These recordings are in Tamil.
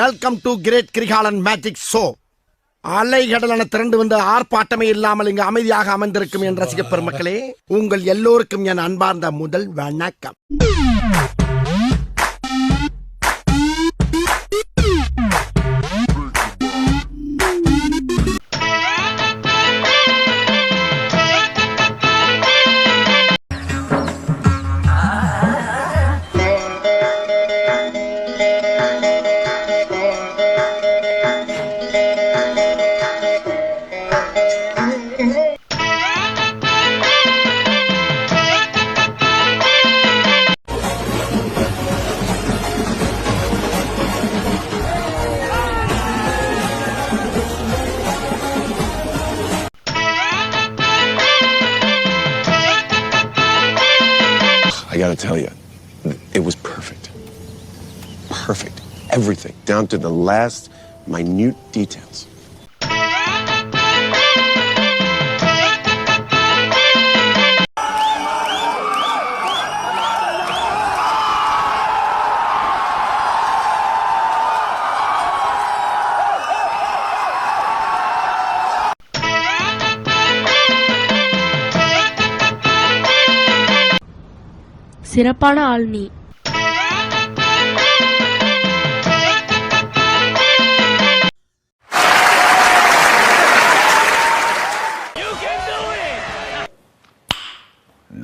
Welcome to great Kirikalan magic show. அலைகடலான திரண்டு வந்து ஆர்ப்பாட்டமே இல்லாமல் இங்கு அமைதியாக அமைந்திருக்கும் என் ரசிக பெருமக்களே, உங்கள் எல்லோருக்கும் என் அன்பார்ந்த முதல் வணக்கம். I gotta tell you, it was perfect. Perfect. Everything, down to the last minute details. சிறப்பான ஆள் நீ.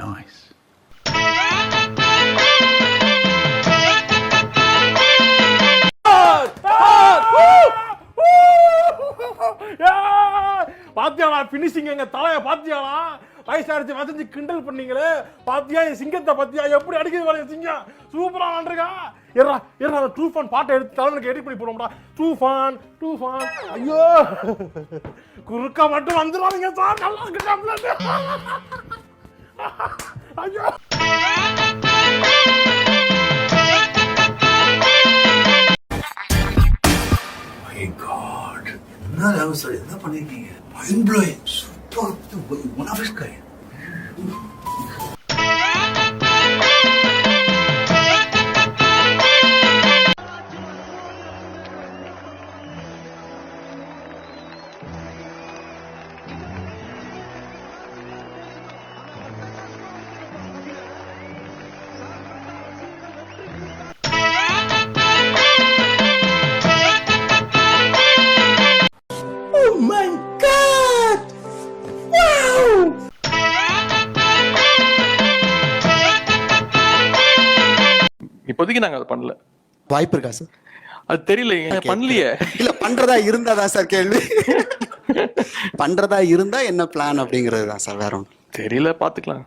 Nice. பாத்தியாளா பினிஷிங் எங்க தலைய பாத்தியாளா வயசாரிச்சு வசஞ்சு கிண்டல் பண்ணீங்களே பாத்தியா என் சிங்கத்தை பாத்தியா எப்படி அடிக்குது வரைய சிங்கம் சூப்பரா ஆண்டிருக்கா. ஏறா ஏறா டூஃபான் பாட்டை எடுத்து தலைவனுக்கு எடிட் பண்ணி போடுவோம்டா. டூஃபான் டூஃபான் ஐயோ குறுக்கா மட்டும் வந்துடுவாங்க சார். நல்லா இருக்கு ஐயோ My God. என்ன லவ் சார் என்ன பண்ணிருக்கீங்க? Mind blowing. Super. One of is kind. இப்போதைக்கு நாங்க அதை பண்ணல. வாய்ப்பு இருக்கா சார்? அது தெரியல, பண்ணலையே. இல்ல பண்றதா இருந்தா தான் சார் கேள்வி. பண்றதா இருந்தா என்ன பிளான் அப்படிங்கிறது தான் சார், வேற ஒன்றும் தெரியல, பாத்துக்கலாம்.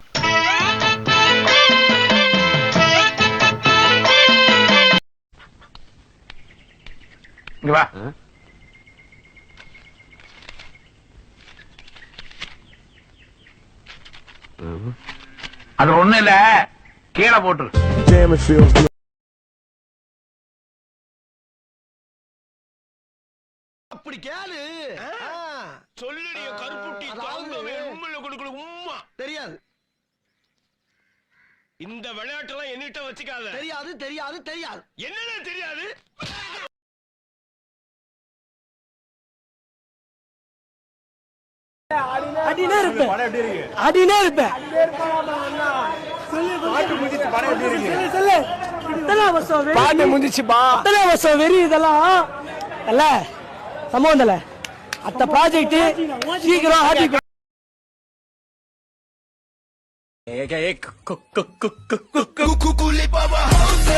இங்க வா. அது ஒண்ணு இல்ல, கீழே போட்டுரு. அப்படி கேளு. சொல்லுடைய கருப்புட்டி தாங்கவே உம்மல கொடுக்கல உம்மா தெரியாது. இந்த விளையாட்டெல்லாம் என்னிட்ட வச்சுக்காத. தெரியாது தெரியாது தெரியாது. என்னன்னு தெரியாது. அடினே இருப்பேன் படம் எப்படி இருக்கு? அடினே இருப்பேன். பாட்டு முடிச்சு படம் எப்படி இருக்கு? சொல்லு. இதெல்லாம் வசோ வெரி. பாட்டு முடிச்சு பா. இதெல்லாம் வசோ வெரி இதெல்லாம். அல்ல சமோந்தல. அத்த ப்ராஜெக்ட் சீக்கிரம் ஹாப்பி. ஏகே குக்குலி பாபா ஹவுஸ்.